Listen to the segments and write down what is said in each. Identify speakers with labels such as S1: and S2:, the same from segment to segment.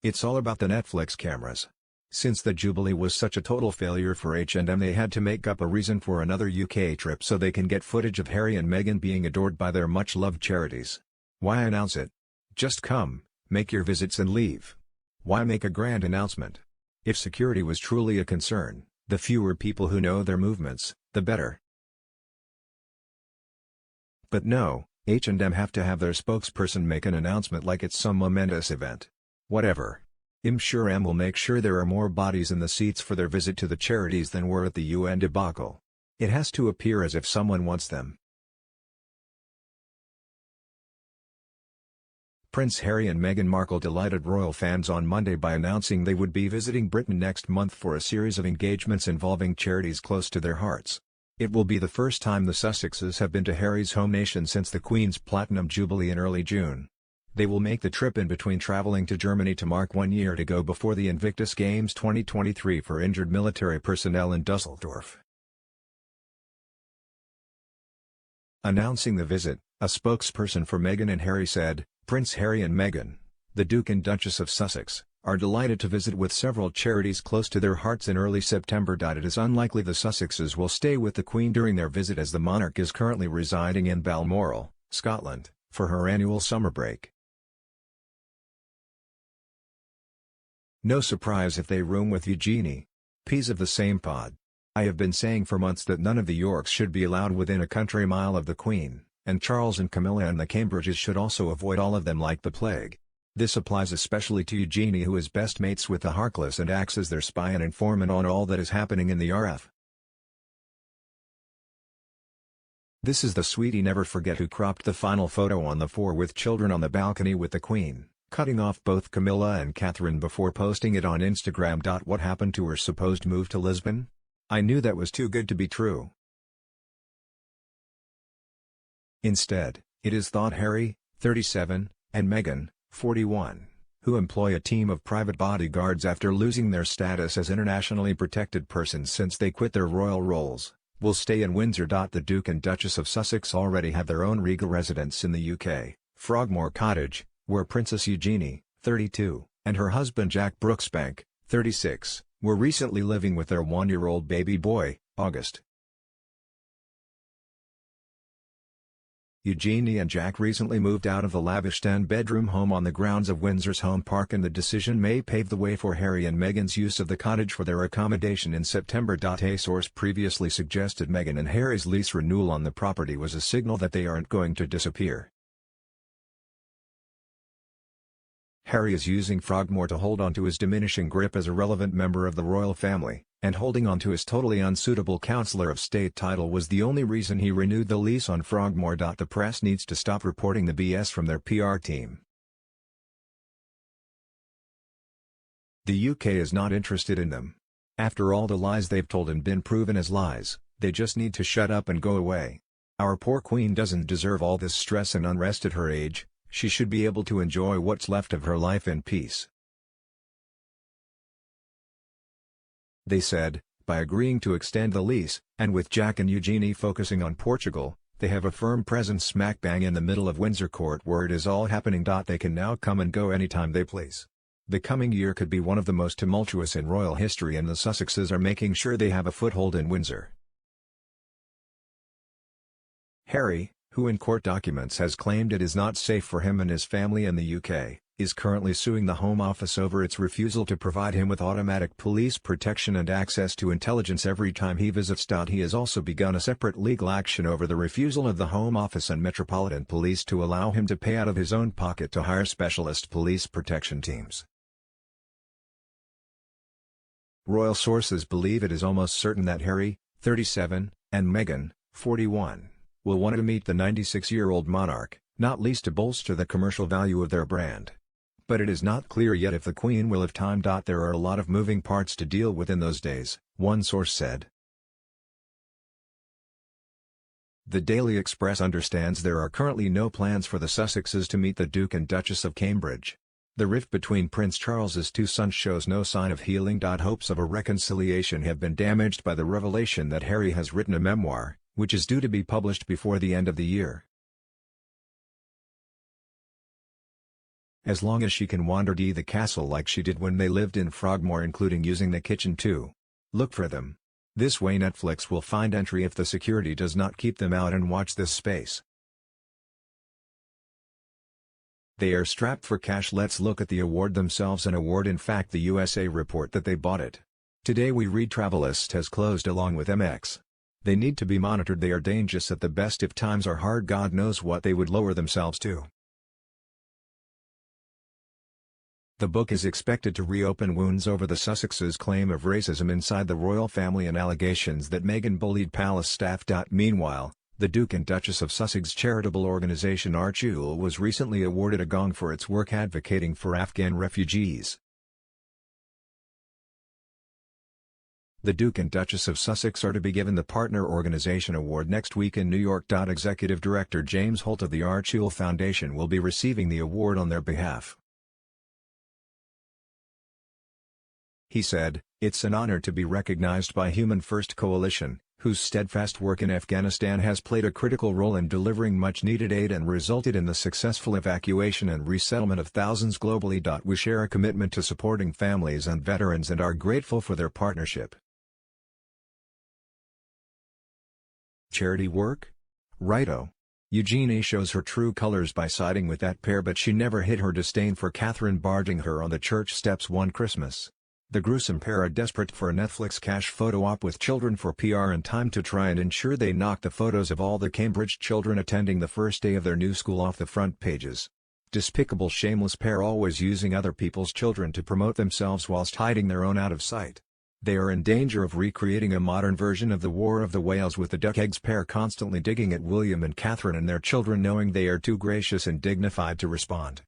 S1: It's all about the Netflix cameras. Since the Jubilee was such a total failure for H&M, they had to make up a reason for another UK trip so they can get footage of Harry and Meghan being adored by their much-loved charities. Why announce it? Just come, make your visits and leave. Why make a grand announcement? If security was truly a concern, the fewer people who know their movements, the better. But no, H&M have to have their spokesperson make an announcement like it's some momentous event. Whatever. I'm sure M will make sure there are more bodies in the seats for their visit to the charities than were at the UN debacle. It has to appear as if someone wants them. Prince Harry and Meghan Markle delighted royal fans on Monday by announcing they would be visiting Britain next month for a series of engagements involving charities close to their hearts. It will be the first time the Sussexes have been to Harry's home nation since the Queen's Platinum Jubilee in early June. They will make the trip in between traveling to Germany to mark 1 year to go before the Invictus Games 2023 for injured military personnel in Dusseldorf. Announcing the visit, a spokesperson for Meghan and Harry said, "Prince Harry and Meghan, the Duke and Duchess of Sussex, are delighted to visit with several charities close to their hearts in early September. It is unlikely the Sussexes will stay with the Queen during their visit as the monarch is currently residing in Balmoral, Scotland, for her annual summer break. No surprise if they room with Eugenie. Peas of the same pod. I have been saying for months that none of the Yorks should be allowed within a country mile of the Queen, and Charles and Camilla and the Cambridges should also avoid all of them like the plague. This applies especially to Eugenie, who is best mates with the Harkless and acts as their spy and informant on all that is happening in the RF. This is the sweetie never forget who cropped the final photo on the 4 with children on the balcony with the Queen, cutting off both Camilla and Catherine before posting it on Instagram. What happened to her supposed move to Lisbon? I knew that was too good to be true. Instead, it is thought Harry, 37, and Meghan, 41, who employ a team of private bodyguards after losing their status as internationally protected persons since they quit their royal roles, will stay in Windsor. The Duke and Duchess of Sussex already have their own regal residence in the UK, Frogmore Cottage, where Princess Eugenie, 32, and her husband Jack Brooksbank, 36, were recently living with their 1-year-old baby boy, August. Eugenie and Jack recently moved out of the lavish 10-bedroom home on the grounds of Windsor's Home Park, and the decision may pave the way for Harry and Meghan's use of the cottage for their accommodation in September. A source previously suggested Meghan and Harry's lease renewal on the property was a signal that they aren't going to disappear. Harry is using Frogmore to hold on to his diminishing grip as a relevant member of the royal family, and holding on to his totally unsuitable Counselor of State title was the only reason he renewed the lease on Frogmore. The press needs to stop reporting the BS from their PR team. The UK is not interested in them. After all the lies they've told and been proven as lies, they just need to shut up and go away. Our poor Queen doesn't deserve all this stress and unrest at her age. She should be able to enjoy what's left of her life in peace. They said, by agreeing to extend the lease, and with Jack and Eugenie focusing on Portugal, they have a firm presence smack bang in the middle of Windsor Court where it is all happening. They can now come and go anytime they please. The coming year could be one of the most tumultuous in royal history, and the Sussexes are making sure they have a foothold in Windsor. Harry, who in court documents has claimed it is not safe for him and his family in the UK, is currently suing the Home Office over its refusal to provide him with automatic police protection and access to intelligence every time he visits. He has also begun a separate legal action over the refusal of the Home Office and Metropolitan Police to allow him to pay out of his own pocket to hire specialist police protection teams. Royal sources believe it is almost certain that Harry, 37, and Meghan, 41, will want to meet the 96-year-old monarch, not least to bolster the commercial value of their brand. But it is not clear yet if the Queen will have time. There are a lot of moving parts to deal with in those days, one source said. The Daily Express understands there are currently no plans for the Sussexes to meet the Duke and Duchess of Cambridge. The rift between Prince Charles's two sons shows no sign of healing. Hopes of a reconciliation have been damaged by the revelation that Harry has written a memoir, which is due to be published before the end of the year. As long as she can wander the castle like she did when they lived in Frogmore, including using the kitchen too. Look for them. This way Netflix will find entry if the security does not keep them out and watch this space. They are strapped for cash. Let's look at the award themselves. An award, in fact the USA report that they bought it. Today we read Travelist has closed along with MX. They need to be monitored. They are dangerous at the best. If times are hard, God knows what they would lower themselves to. The book is expected to reopen wounds over the Sussexes' claim of racism inside the royal family and allegations that Meghan bullied palace staff. Meanwhile, the Duke and Duchess of Sussex charitable organization Archul was recently awarded a gong for its work advocating for Afghan refugees. The Duke and Duchess of Sussex are to be given the Partner Organization Award next week in New York. Executive Director James Holt of the Archul Foundation will be receiving the award on their behalf. He said, "It's an honor to be recognized by Human First Coalition, whose steadfast work in Afghanistan has played a critical role in delivering much-needed aid and resulted in the successful evacuation and resettlement of thousands globally. We share a commitment to supporting families and veterans and are grateful for their partnership." Charity work? Righto. Eugenie shows her true colors by siding with that pair, but she never hid her disdain for Catherine barging her on the church steps one Christmas. The gruesome pair are desperate for a Netflix cash photo op with children for PR and time to try and ensure they knock the photos of all the Cambridge children attending the first day of their new school off the front pages. Despicable, shameless pair, always using other people's children to promote themselves whilst hiding their own out of sight. They are in danger of recreating a modern version of the War of the Whales, with the duck eggs pair constantly digging at William and Catherine and their children, knowing they are too gracious and dignified to respond.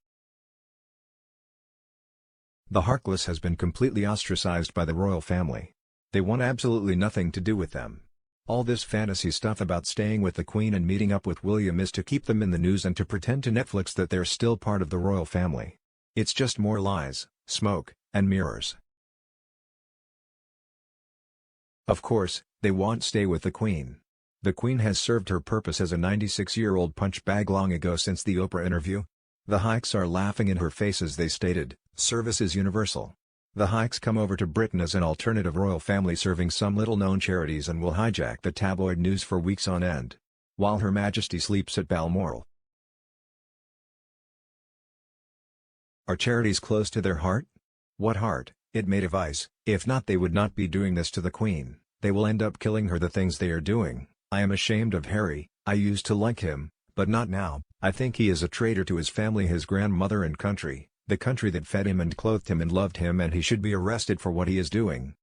S1: The Harkless has been completely ostracized by the royal family. They want absolutely nothing to do with them. All this fantasy stuff about staying with the Queen and meeting up with William is to keep them in the news and to pretend to Netflix that they're still part of the royal family. It's just more lies, smoke, and mirrors. Of course, they won't stay with the Queen. The Queen has served her purpose as a 96-year-old punch bag long ago since the Oprah interview. The Hikes are laughing in her face as they stated, "Service is universal." The Hikes come over to Britain as an alternative royal family serving some little-known charities and will hijack the tabloid news for weeks on end. While Her Majesty sleeps at Balmoral. Are charities close to their heart? What heart? It made of ice. If not, they would not be doing this to the Queen. They will end up killing her. The things they are doing. I am ashamed of Harry. I used to like him, but not now. I think he is a traitor to his family, his grandmother and country, the country that fed him and clothed him and loved him, and he should be arrested for what he is doing.